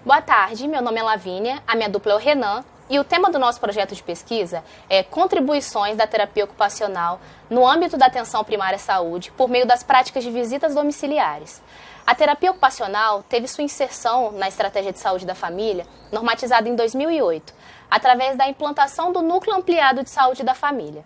Boa tarde, meu nome é Lavínia, a minha dupla é o Renan e o tema do nosso projeto de pesquisa é contribuições da terapia ocupacional no âmbito da atenção primária à saúde por meio das práticas de visitas domiciliares. A terapia ocupacional teve sua inserção na Estratégia de Saúde da Família, normatizada em 2008, através da implantação do Núcleo Ampliado de Saúde da Família.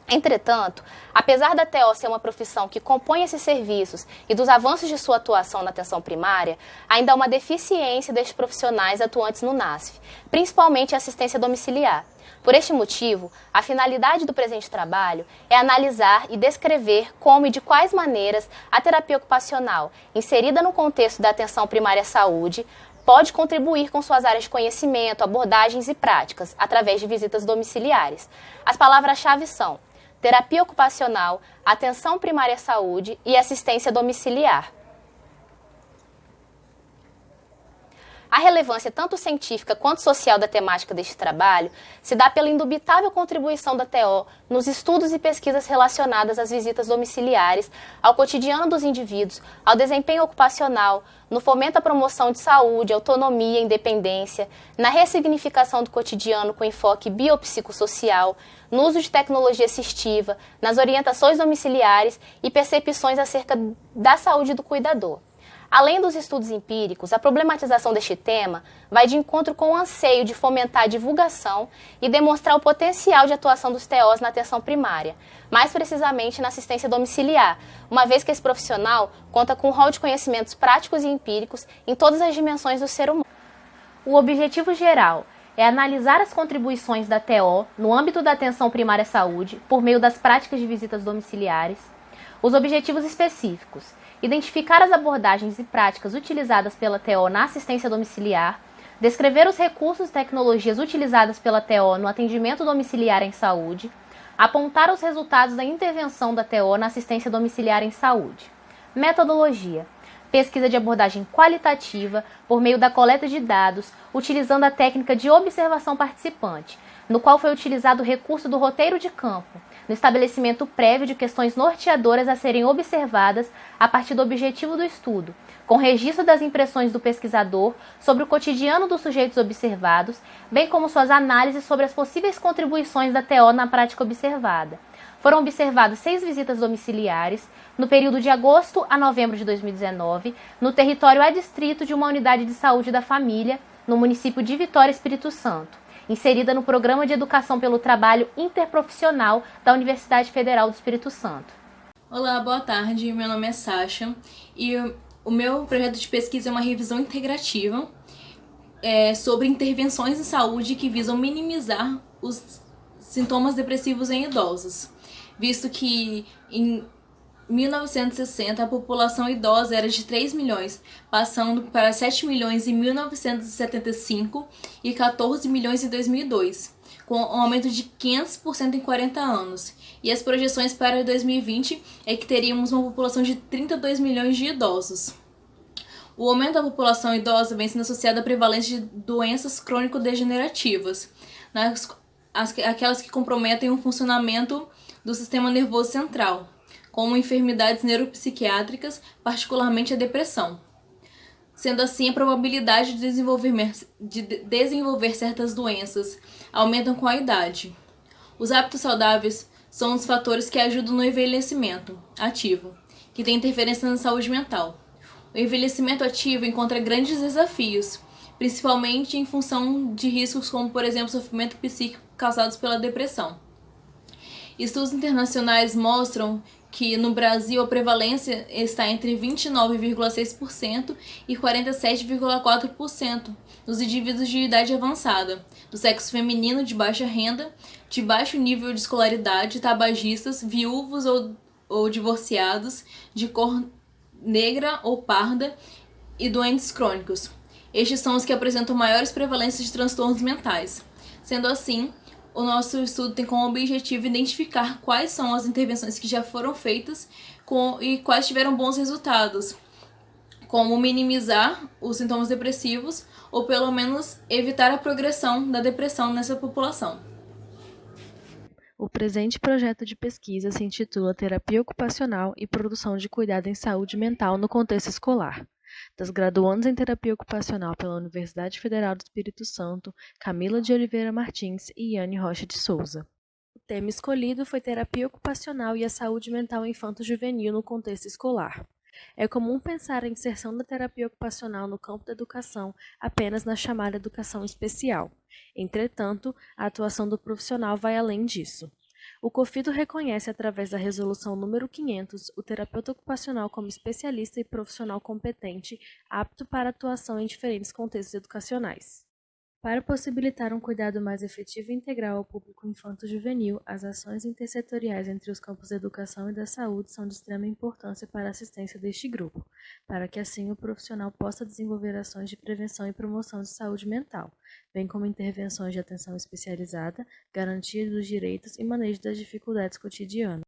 Entretanto, apesar da TO ser uma profissão que compõe esses serviços e dos avanços de sua atuação na atenção primária, ainda há uma deficiência destes profissionais atuantes no NASF, principalmente a assistência domiciliar. Por este motivo, a finalidade do presente trabalho é analisar e descrever como e de quais maneiras a terapia ocupacional, inserida no contexto da atenção primária à saúde, pode contribuir com suas áreas de conhecimento, abordagens e práticas, através de visitas domiciliares. As palavras-chave são terapia ocupacional, atenção primária à saúde e assistência domiciliar. A relevância tanto científica quanto social da temática deste trabalho se dá pela indubitável contribuição da TO nos estudos e pesquisas relacionadas às visitas domiciliares, ao cotidiano dos indivíduos, ao desempenho ocupacional, no fomento à promoção de saúde, autonomia e independência, na ressignificação do cotidiano com enfoque biopsicossocial, no uso de tecnologia assistiva, nas orientações domiciliares e percepções acerca da saúde do cuidador. Além dos estudos empíricos, a problematização deste tema vai de encontro com o anseio de fomentar a divulgação e demonstrar o potencial de atuação dos TOs na atenção primária, mais precisamente na assistência domiciliar, uma vez que esse profissional conta com um rol de conhecimentos práticos e empíricos em todas as dimensões do ser humano. O objetivo geral é analisar as contribuições da TO no âmbito da atenção primária à saúde por meio das práticas de visitas domiciliares, os objetivos específicos: identificar as abordagens e práticas utilizadas pela TO na assistência domiciliar, descrever os recursos e tecnologias utilizadas pela TO no atendimento domiciliar em saúde, apontar os resultados da intervenção da TO na assistência domiciliar em saúde. Metodologia: pesquisa de abordagem qualitativa por meio da coleta de dados, utilizando a técnica de observação participante, no qual foi utilizado o recurso do roteiro de campo, no estabelecimento prévio de questões norteadoras a serem observadas a partir do objetivo do estudo, com registro das impressões do pesquisador sobre o cotidiano dos sujeitos observados, bem como suas análises sobre as possíveis contribuições da TO na prática observada. Foram observadas 6 visitas domiciliares, no período de agosto a novembro de 2019, no território adstrito de uma unidade de saúde da família, no município de Vitória, Espírito Santo, inserida no Programa de Educação pelo Trabalho Interprofissional da Universidade Federal do Espírito Santo. Olá, boa tarde. Meu nome é Sasha e o meu projeto de pesquisa é uma revisão integrativa sobre intervenções em saúde que visam minimizar os sintomas depressivos em idosos, visto que em 1960 a população idosa era de 3 milhões, passando para 7 milhões em 1975 e 14 milhões em 2002, com um aumento de 500% em 40 anos. E as projeções para 2020 é que teríamos uma população de 32 milhões de idosos. O aumento da população idosa vem sendo associado à prevalência de doenças crônico-degenerativas, aquelas que comprometem o funcionamento do sistema nervoso central, como enfermidades neuropsiquiátricas, particularmente a depressão. Sendo assim, a probabilidade de desenvolver certas doenças aumentam com a idade. Os hábitos saudáveis são os fatores que ajudam no envelhecimento ativo, que tem interferência na saúde mental. O envelhecimento ativo encontra grandes desafios, principalmente em função de riscos como, por exemplo, sofrimento psíquico causados pela depressão. Estudos internacionais mostram que no Brasil a prevalência está entre 29,6% e 47,4% nos indivíduos de idade avançada, do sexo feminino de baixa renda, de baixo nível de escolaridade, tabagistas, viúvos ou divorciados, de cor negra ou parda e doentes crônicos. Estes são os que apresentam maiores prevalências de transtornos mentais. Sendo assim, o nosso estudo tem como objetivo identificar quais são as intervenções que já foram feitas e quais tiveram bons resultados, como minimizar os sintomas depressivos ou pelo menos evitar a progressão da depressão nessa população. O presente projeto de pesquisa se intitula Terapia Ocupacional e Produção de Cuidado em Saúde Mental no Contexto Escolar. das graduandas em terapia ocupacional pela Universidade Federal do Espírito Santo, Camila de Oliveira Martins e Yane Rocha de Souza. O tema escolhido foi terapia ocupacional e a saúde mental infanto-juvenil no contexto escolar. É comum pensar a inserção da terapia ocupacional no campo da educação apenas na chamada educação especial. Entretanto, a atuação do profissional vai além disso. O COFIDO reconhece, através da Resolução número 500, o terapeuta ocupacional como especialista e profissional competente, apto para atuação em diferentes contextos educacionais. Para possibilitar um cuidado mais efetivo e integral ao público infanto-juvenil, as ações intersetoriais entre os campos da educação e da saúde são de extrema importância para a assistência deste grupo, para que assim o profissional possa desenvolver ações de prevenção e promoção de saúde mental, bem como intervenções de atenção especializada, garantia dos direitos e manejo das dificuldades cotidianas.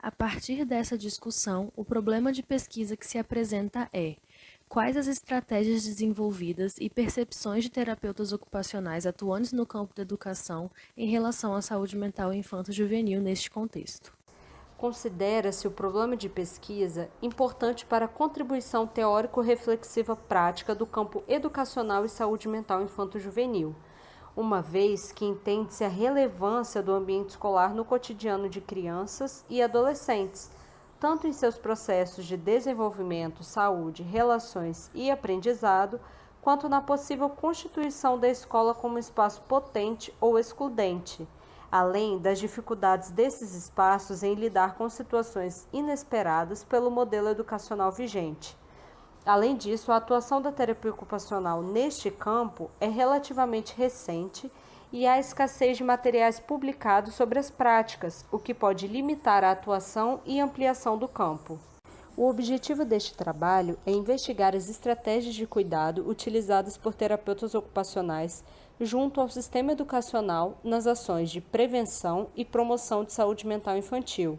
A partir dessa discussão, o problema de pesquisa que se apresenta é: quais as estratégias desenvolvidas e percepções de terapeutas ocupacionais atuantes no campo da educação em relação à saúde mental infanto-juvenil neste contexto? Considera-se o problema de pesquisa importante para a contribuição teórico-reflexiva prática do campo educacional e saúde mental infanto-juvenil, uma vez que entende-se a relevância do ambiente escolar no cotidiano de crianças e adolescentes, tanto em seus processos de desenvolvimento, saúde, relações e aprendizado, quanto na possível constituição da escola como espaço potente ou excludente, além das dificuldades desses espaços em lidar com situações inesperadas pelo modelo educacional vigente. Além disso, a atuação da terapia ocupacional neste campo é relativamente recente e há escassez de materiais publicados sobre as práticas, o que pode limitar a atuação e ampliação do campo. O objetivo deste trabalho é investigar as estratégias de cuidado utilizadas por terapeutas ocupacionais junto ao sistema educacional nas ações de prevenção e promoção de saúde mental infantil.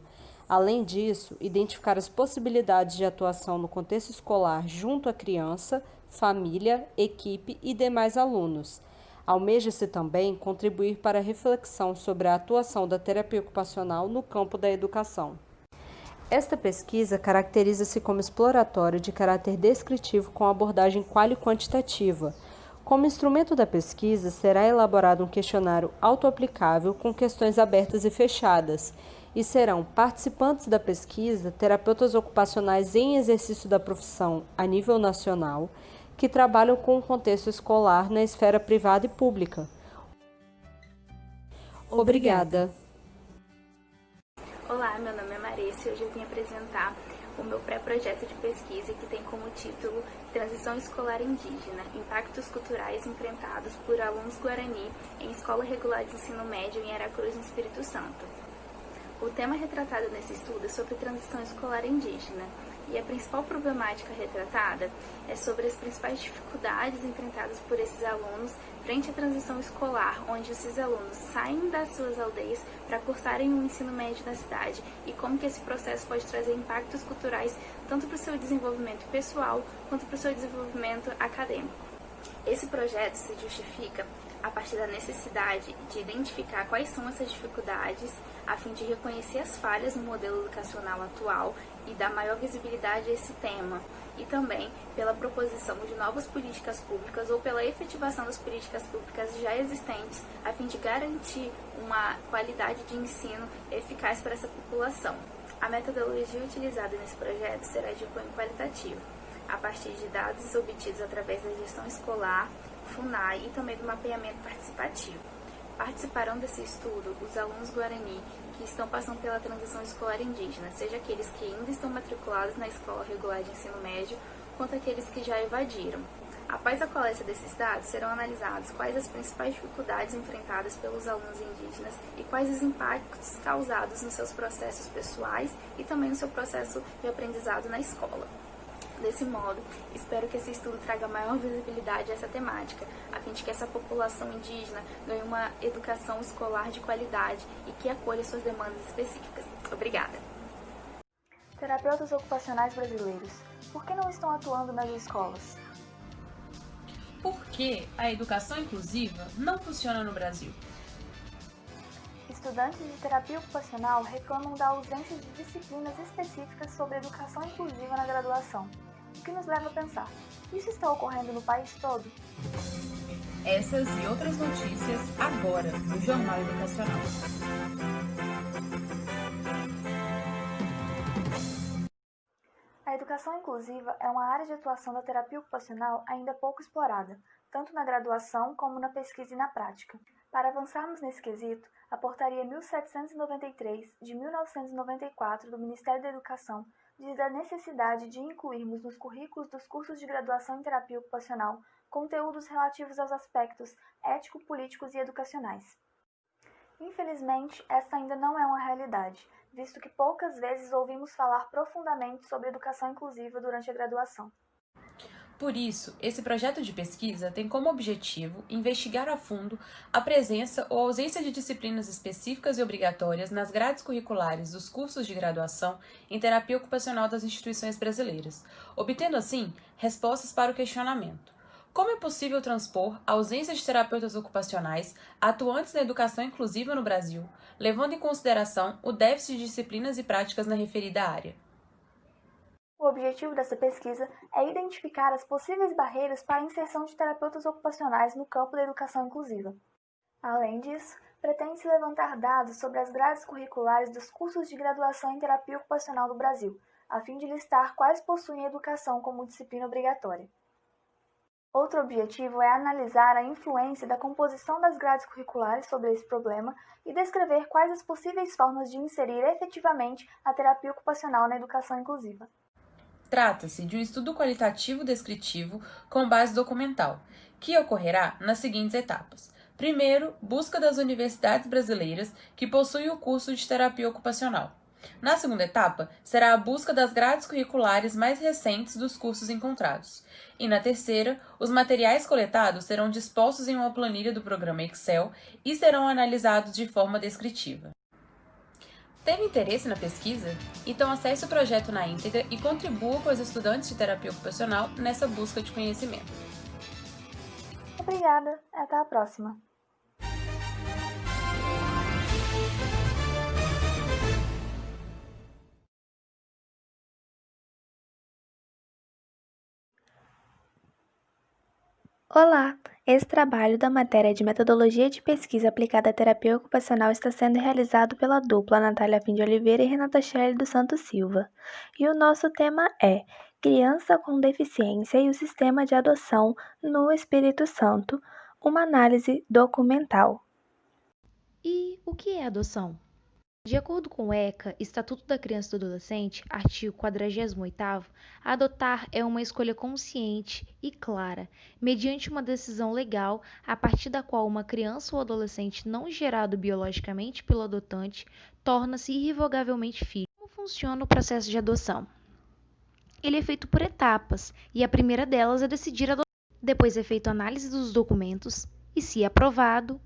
Além disso, identificar as possibilidades de atuação no contexto escolar junto à criança, família, equipe e demais alunos. Almeja-se também contribuir para a reflexão sobre a atuação da terapia ocupacional no campo da educação. Esta pesquisa caracteriza-se como exploratória de caráter descritivo com abordagem quali-quantitativa. Como instrumento da pesquisa, será elaborado um questionário autoaplicável com questões abertas e fechadas, e serão participantes da pesquisa terapeutas ocupacionais em exercício da profissão a nível nacional, que trabalham com o contexto escolar na esfera privada e pública. Obrigada. Olá, meu nome é Marissa e hoje eu vim apresentar o meu pré-projeto de pesquisa que tem como título Transição Escolar Indígena, Impactos Culturais Enfrentados por Alunos Guarani em Escola Regular de Ensino Médio em Aracruz, no Espírito Santo. O tema retratado nesse estudo é sobre transição escolar indígena, e a principal problemática retratada é sobre as principais dificuldades enfrentadas por esses alunos frente à transição escolar, onde esses alunos saem das suas aldeias para cursarem o ensino médio na cidade, e como que esse processo pode trazer impactos culturais tanto para o seu desenvolvimento pessoal quanto para o seu desenvolvimento acadêmico. Esse projeto se justifica a partir da necessidade de identificar quais são essas dificuldades, a fim de reconhecer as falhas no modelo educacional atual e dar maior visibilidade a esse tema, e também pela proposição de novas políticas públicas ou pela efetivação das políticas públicas já existentes, a fim de garantir uma qualidade de ensino eficaz para essa população. A metodologia utilizada nesse projeto será de cunho qualitativo, a partir de dados obtidos através da gestão escolar, FUNAI e também do mapeamento participativo. Participarão desse estudo os alunos Guarani que estão passando pela transição escolar indígena, seja aqueles que ainda estão matriculados na escola regular de ensino médio, quanto aqueles que já evadiram. Após a coleta desses dados, serão analisados quais as principais dificuldades enfrentadas pelos alunos indígenas e quais os impactos causados nos seus processos pessoais e também no seu processo de aprendizado na escola. Desse modo, espero que esse estudo traga maior visibilidade a essa temática, a fim de que essa população indígena ganhe uma educação escolar de qualidade e que acolha suas demandas específicas. Obrigada! Terapeutas ocupacionais brasileiros, por que não estão atuando nas escolas? Porque a educação inclusiva não funciona no Brasil. Estudantes de terapia ocupacional reclamam da ausência de disciplinas específicas sobre educação inclusiva na graduação. o que nos leva a pensar: isso está ocorrendo no país todo? Essas e outras notícias agora no Jornal Educacional. A educação inclusiva é uma área de atuação da terapia ocupacional ainda pouco explorada, tanto na graduação como na pesquisa e na prática. Para avançarmos nesse quesito, a Portaria 1793, de 1994, do Ministério da Educação, diz da necessidade de incluirmos nos currículos dos cursos de graduação em terapia ocupacional conteúdos relativos aos aspectos ético-políticos e educacionais. Infelizmente, esta ainda não é uma realidade, visto que poucas vezes ouvimos falar profundamente sobre educação inclusiva durante a graduação. Por isso, esse projeto de pesquisa tem como objetivo investigar a fundo a presença ou ausência de disciplinas específicas e obrigatórias nas grades curriculares dos cursos de graduação em terapia ocupacional das instituições brasileiras, obtendo assim respostas para o questionamento: como é possível transpor a ausência de terapeutas ocupacionais atuantes na educação inclusiva no Brasil, levando em consideração o déficit de disciplinas e práticas na referida área? O objetivo dessa pesquisa é identificar as possíveis barreiras para a inserção de terapeutas ocupacionais no campo da educação inclusiva. Além disso, pretende-se levantar dados sobre as grades curriculares dos cursos de graduação em terapia ocupacional do Brasil, a fim de listar quais possuem educação como disciplina obrigatória. Outro objetivo é analisar a influência da composição das grades curriculares sobre esse problema e descrever quais as possíveis formas de inserir efetivamente a terapia ocupacional na educação inclusiva. Trata-se de um estudo qualitativo descritivo com base documental, que ocorrerá nas seguintes etapas. Primeiro, busca das universidades brasileiras que possuem o curso de terapia ocupacional. Na segunda etapa, será a busca das grades curriculares mais recentes dos cursos encontrados. E na terceira, os materiais coletados serão dispostos em uma planilha do programa Excel e serão analisados de forma descritiva. Teve interesse na pesquisa? Então acesse o projeto na íntegra e contribua com os estudantes de terapia ocupacional nessa busca de conhecimento. Obrigada, até a próxima! Olá! Esse trabalho da matéria de Metodologia de Pesquisa Aplicada à Terapia Ocupacional está sendo realizado pela dupla Natália Fim de Oliveira e Renata Shelley dos Santos Silva. E o nosso tema é Criança com Deficiência e o Sistema de Adoção no Espírito Santo, uma análise documental. E o que é adoção? De acordo com o ECA, Estatuto da Criança e do Adolescente, artigo 48º, adotar é uma escolha consciente e clara, mediante uma decisão legal, a partir da qual uma criança ou adolescente não gerado biologicamente pelo adotante torna-se irrevogavelmente filho. Como funciona o processo de adoção? Ele é feito por etapas, e a primeira delas é decidir adotar. Depois é feita a análise dos documentos e, se aprovado,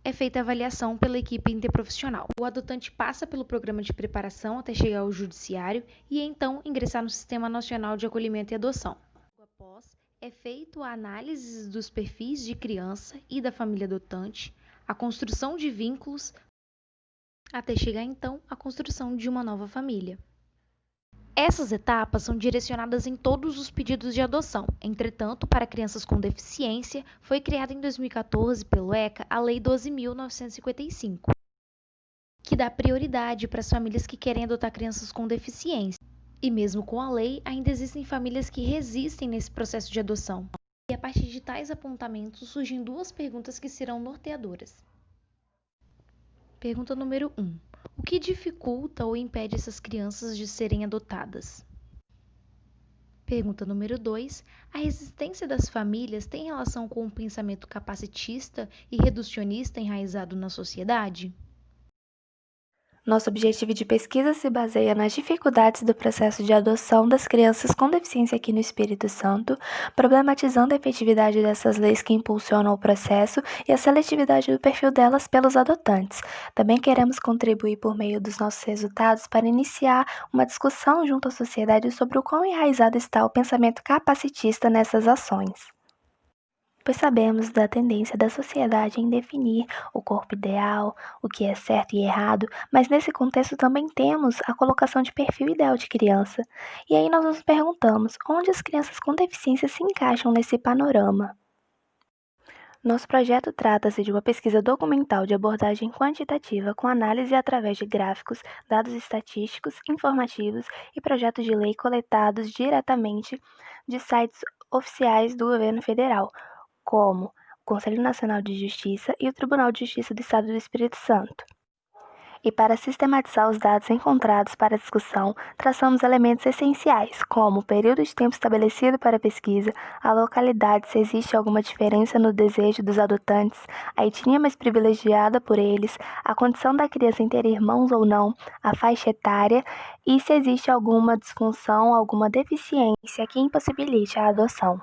é feita a avaliação pela equipe interprofissional. O adotante passa pelo programa de preparação até chegar ao judiciário e então ingressar no Sistema Nacional de Acolhimento e Adoção. Após, é feita a análise dos perfis de criança e da família adotante, a construção de vínculos, até chegar então à construção de uma nova família. Essas etapas são direcionadas em todos os pedidos de adoção. Entretanto, para crianças com deficiência, foi criada em 2014 pelo ECA a Lei 12.955, que dá prioridade para as famílias que querem adotar crianças com deficiência. E mesmo com a lei, ainda existem famílias que resistem nesse processo de adoção. E a partir de tais apontamentos surgem duas perguntas que serão norteadoras. Pergunta número 1. O que dificulta ou impede essas crianças de serem adotadas? Pergunta número 2. A resistência das famílias tem relação com o pensamento capacitista e reducionista enraizado na sociedade? Nosso objetivo de pesquisa se baseia nas dificuldades do processo de adoção das crianças com deficiência aqui no Espírito Santo, problematizando a efetividade dessas leis que impulsionam o processo e a seletividade do perfil delas pelos adotantes. Também queremos contribuir por meio dos nossos resultados para iniciar uma discussão junto à sociedade sobre o quão enraizado está o pensamento capacitista nessas ações. pois sabemos da tendência da sociedade em definir o corpo ideal, o que é certo e errado, mas nesse contexto também temos a colocação de perfil ideal de criança. E aí nós nos perguntamos, onde as crianças com deficiência se encaixam nesse panorama? Nosso projeto trata-se de uma pesquisa documental de abordagem quantitativa com análise através de gráficos, dados estatísticos, informativos e projetos de lei coletados diretamente de sites oficiais do governo federal, como o Conselho Nacional de Justiça e o Tribunal de Justiça do Estado do Espírito Santo. E para sistematizar os dados encontrados para a discussão, traçamos elementos essenciais, como o período de tempo estabelecido para a pesquisa, a localidade, se existe alguma diferença no desejo dos adotantes, a etnia mais privilegiada por eles, a condição da criança em ter irmãos ou não, a faixa etária e se existe alguma disfunção, alguma deficiência que impossibilite a adoção.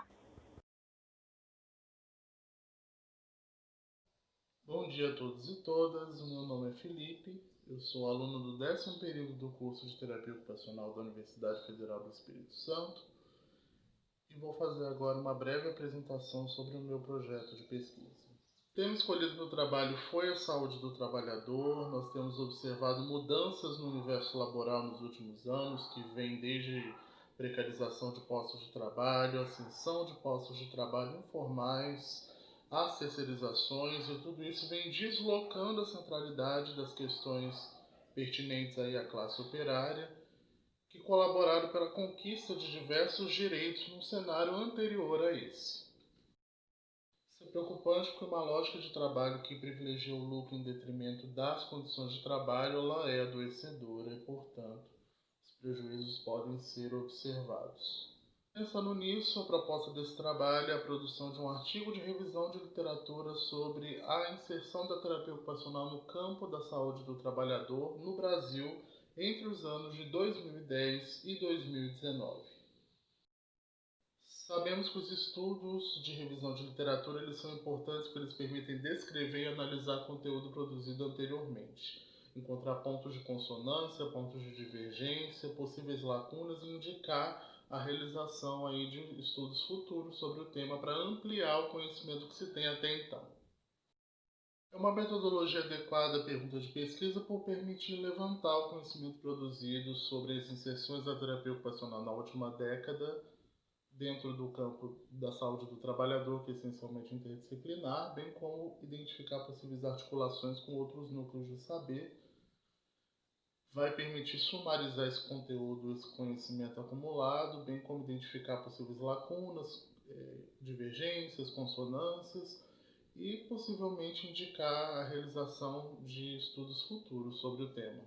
Bom dia a todos e todas, o meu nome é Felipe, eu sou aluno do 10º período do curso de Terapia Ocupacional da Universidade Federal do Espírito Santo e vou fazer agora uma breve apresentação sobre o meu projeto de pesquisa. O tema escolhido no trabalho foi a saúde do trabalhador. Nós temos observado mudanças no universo laboral nos últimos anos, que vem desde precarização de postos de trabalho, ascensão de postos de trabalho informais, as terceirizações, e tudo isso vem deslocando a centralidade das questões pertinentes aí à classe operária, que colaboraram para a conquista de diversos direitos num cenário anterior a esse. Isso é preocupante porque uma lógica de trabalho que privilegia o lucro em detrimento das condições de trabalho, ela é adoecedora e, portanto, os prejuízos podem ser observados. Pensando nisso, a proposta desse trabalho é a produção de um artigo de revisão de literatura sobre a inserção da terapia ocupacional no campo da saúde do trabalhador no Brasil entre os anos de 2010 e 2019. Sabemos que os estudos de revisão de literatura eles são importantes porque eles permitem descrever e analisar conteúdo produzido anteriormente, encontrar pontos de consonância, pontos de divergência, possíveis lacunas e indicar a realização aí de estudos futuros sobre o tema para ampliar o conhecimento que se tem até então. É uma metodologia adequada à pergunta de pesquisa por permitir levantar o conhecimento produzido sobre as inserções da terapia ocupacional na última década dentro do campo da saúde do trabalhador, que é essencialmente interdisciplinar, bem como identificar possíveis articulações com outros núcleos de saber. Vai permitir sumarizar esse conteúdo, esse conhecimento acumulado, bem como identificar possíveis lacunas, divergências, consonâncias e possivelmente indicar a realização de estudos futuros sobre o tema.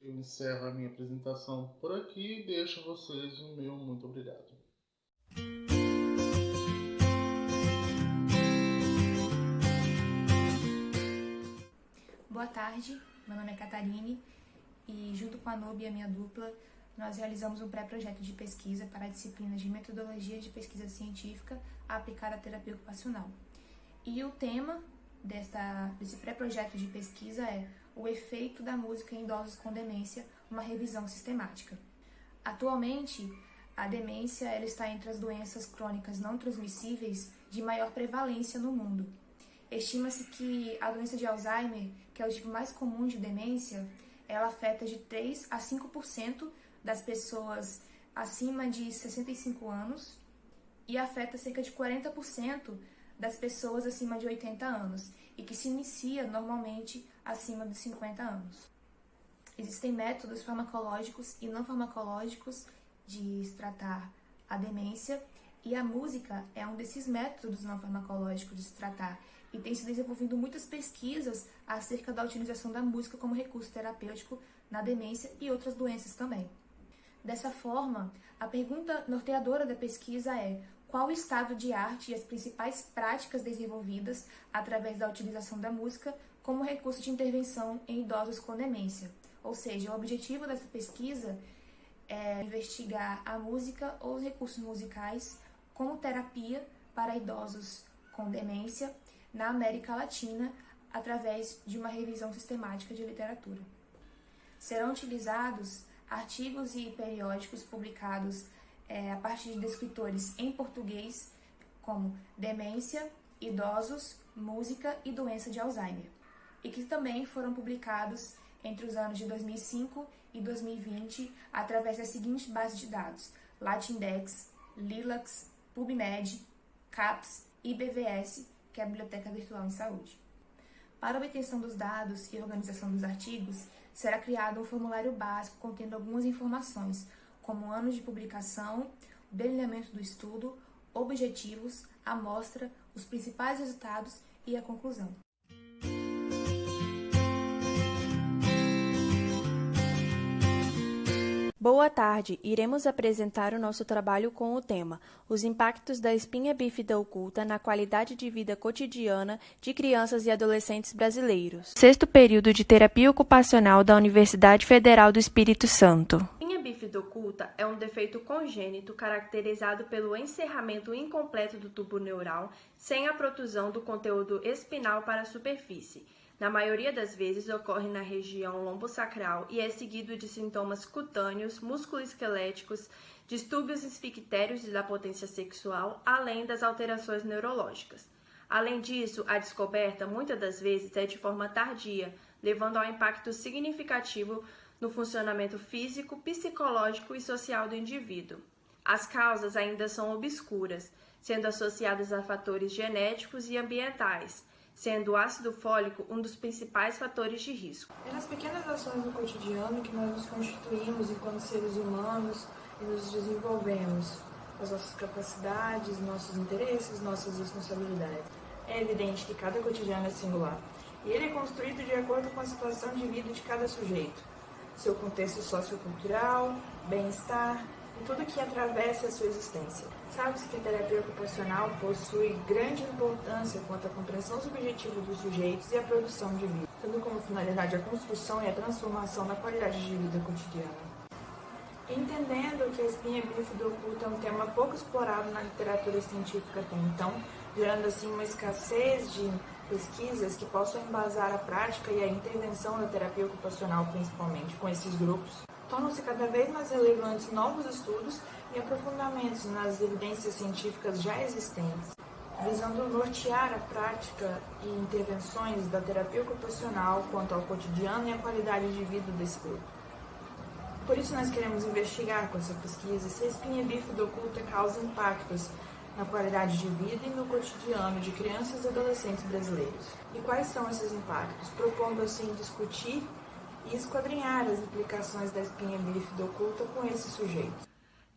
Eu encerro a minha apresentação por aqui e deixo a vocês o meu muito obrigado. Boa tarde, meu nome é Catarine e junto com a Nubia, minha dupla, nós realizamos um pré-projeto de pesquisa para a disciplina de Metodologia de Pesquisa Científica aplicada à terapia ocupacional. E o tema desse pré-projeto de pesquisa é o efeito da música em idosos com demência, uma revisão sistemática. Atualmente, a demência ela está entre as doenças crônicas não transmissíveis de maior prevalência no mundo. Estima-se que a doença de Alzheimer, que é o tipo mais comum de demência, ela afeta de 3 a 5% das pessoas acima de 65 anos e afeta cerca de 40% das pessoas acima de 80 anos e que se inicia normalmente acima de 50 anos. Existem métodos farmacológicos e não farmacológicos de tratar a demência e a música é um desses métodos não farmacológicos de se tratar e tem se desenvolvido muitas pesquisas acerca da utilização da música como recurso terapêutico na demência e outras doenças também. Dessa forma, a pergunta norteadora da pesquisa é: qual o estado de arte e as principais práticas desenvolvidas através da utilização da música como recurso de intervenção em idosos com demência? Ou seja, o objetivo dessa pesquisa é investigar a música ou os recursos musicais como terapia para idosos com demência na América Latina através de uma revisão sistemática de literatura. Serão utilizados artigos e periódicos publicados a partir de escritores em português como demência, idosos, música e doença de Alzheimer, e que também foram publicados entre os anos de 2005 e 2020 através das seguintes bases de dados: Latindex, Lilacs, PubMed, CAPS e BVS, que é a Biblioteca Virtual em Saúde. Para a obtenção dos dados e organização dos artigos, será criado um formulário básico contendo algumas informações, como anos de publicação, o delineamento do estudo, objetivos, a amostra, os principais resultados e a conclusão. Boa tarde, iremos apresentar o nosso trabalho com o tema Os impactos da espinha bífida oculta na qualidade de vida cotidiana de crianças e adolescentes brasileiros. Sexto período de terapia ocupacional da Universidade Federal do Espírito Santo. A espinha bífida oculta é um defeito congênito caracterizado pelo encerramento incompleto do tubo neural sem a protusão do conteúdo espinal para a superfície. Na maioria das vezes ocorre na região lombosacral e é seguido de sintomas cutâneos, musculoesqueléticos, distúrbios esfictérios da potência sexual, além das alterações neurológicas. Além disso, a descoberta muitas das vezes é de forma tardia, levando ao impacto significativo no funcionamento físico, psicológico e social do indivíduo. As causas ainda são obscuras, sendo associadas a fatores genéticos e ambientais, sendo o ácido fólico um dos principais fatores de risco. É nas pequenas ações do cotidiano que nós nos constituímos enquanto seres humanos e nos desenvolvemos, as nossas capacidades, nossos interesses, nossas responsabilidades. É evidente que cada cotidiano é singular, e ele é construído de acordo com a situação de vida de cada sujeito, seu contexto sociocultural, bem-estar e tudo que atravessa a sua existência. Sabe-se que a terapia ocupacional possui grande importância quanto à compreensão subjetiva dos sujeitos e à produção de vida, tendo como finalidade a construção e a transformação da qualidade de vida cotidiana. Entendendo que a espinha bífida oculta é um tema pouco explorado na literatura científica até então, gerando assim uma escassez de pesquisas que possam embasar a prática e a intervenção da terapia ocupacional, principalmente com esses grupos, tornam-se cada vez mais relevantes novos estudos e aprofundamentos nas evidências científicas já existentes, visando nortear a prática e intervenções da terapia ocupacional quanto ao cotidiano e à qualidade de vida desse grupo. Por isso nós queremos investigar com essa pesquisa se a espinha bífida oculta causa impactos na qualidade de vida e no cotidiano de crianças e adolescentes brasileiros. E quais são esses impactos? Propondo assim discutir e esquadrinhar as implicações da espinha bífida oculta com esses sujeitos.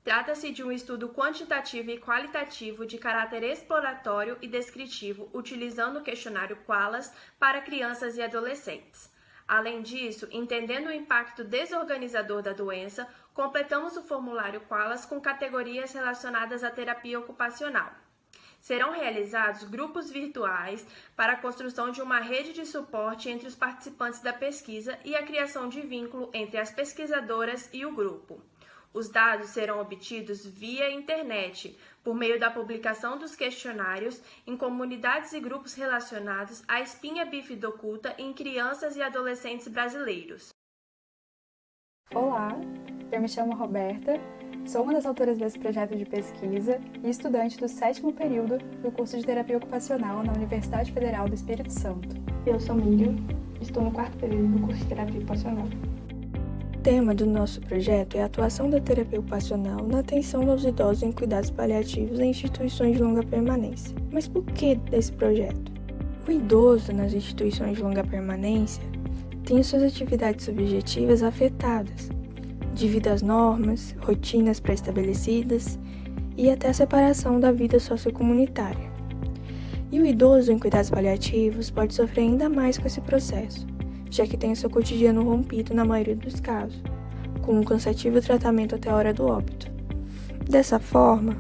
Trata-se de um estudo quantitativo e qualitativo de caráter exploratório e descritivo, utilizando o questionário QALAS para crianças e adolescentes. Além disso, entendendo o impacto desorganizador da doença, completamos o formulário QALAS com categorias relacionadas à terapia ocupacional. Serão realizados grupos virtuais para a construção de uma rede de suporte entre os participantes da pesquisa e a criação de vínculo entre as pesquisadoras e o grupo. Os dados serão obtidos via internet, por meio da publicação dos questionários em comunidades e grupos relacionados à espinha bífida oculta em crianças e adolescentes brasileiros. Olá, eu me chamo Roberta, sou uma das autoras desse projeto de pesquisa e estudante do 7º período do curso de Terapia Ocupacional na Universidade Federal do Espírito Santo. Eu sou Miriam, estou no 4º período do curso de Terapia Ocupacional. O tema do nosso projeto é a atuação da terapia ocupacional na atenção aos idosos em cuidados paliativos em instituições de longa permanência. Mas por que desse projeto? O idoso nas instituições de longa permanência tem suas atividades subjetivas afetadas, devido às normas, rotinas pré-estabelecidas e até a separação da vida sociocomunitária. E o idoso em cuidados paliativos pode sofrer ainda mais com esse processo, já que tem o seu cotidiano rompido na maioria dos casos, com um cansativo tratamento até a hora do óbito. Dessa forma,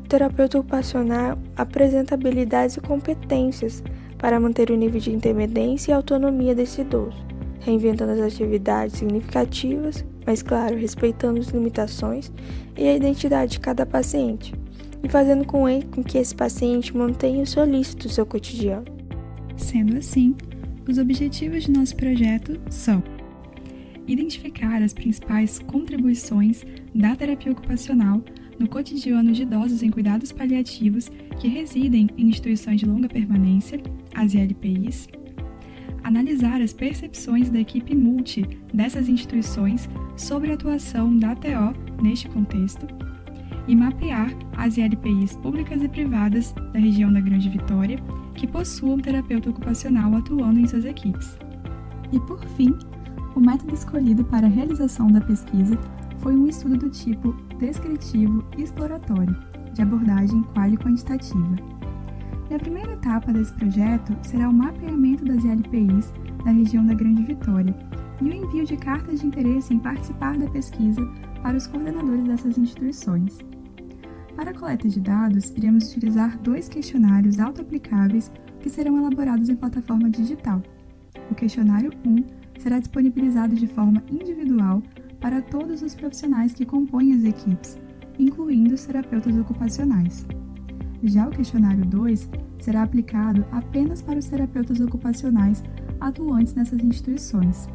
o terapeuta ocupacional apresenta habilidades e competências para manter o nível de independência e autonomia desse idoso, reinventando as atividades significativas, mas claro, respeitando as limitações e a identidade de cada paciente, e fazendo com que esse paciente mantenha o solícito do seu cotidiano. Sendo assim, os objetivos de nosso projeto são identificar as principais contribuições da terapia ocupacional no cotidiano de idosos em cuidados paliativos que residem em instituições de longa permanência, as ILPIs, analisar as percepções da equipe multi dessas instituições sobre a atuação da TO neste contexto e mapear as ILPIs públicas e privadas da região da Grande Vitória que possuam terapeuta ocupacional atuando em suas equipes. E por fim, o método escolhido para a realização da pesquisa foi um estudo do tipo descritivo e exploratório, de abordagem quali-quantitativa. E a primeira etapa desse projeto será o mapeamento das ILPIs da região da Grande Vitória e o envio de cartas de interesse em participar da pesquisa para os coordenadores dessas instituições. Para a coleta de dados, iremos utilizar 2 questionários auto-aplicáveis que serão elaborados em plataforma digital. O questionário 1 será disponibilizado de forma individual para todos os profissionais que compõem as equipes, incluindo os terapeutas ocupacionais. Já o questionário 2 será aplicado apenas para os terapeutas ocupacionais atuantes nessas instituições.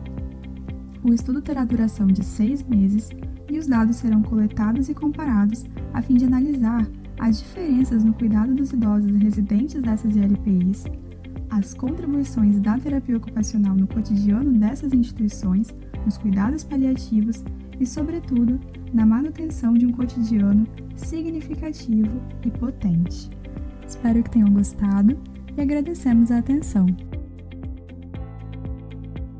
O estudo terá duração de 6 meses e os dados serão coletados e comparados a fim de analisar as diferenças no cuidado dos idosos residentes dessas ILPIs, as contribuições da terapia ocupacional no cotidiano dessas instituições, nos cuidados paliativos e, sobretudo, na manutenção de um cotidiano significativo e potente. Espero que tenham gostado e agradecemos a atenção.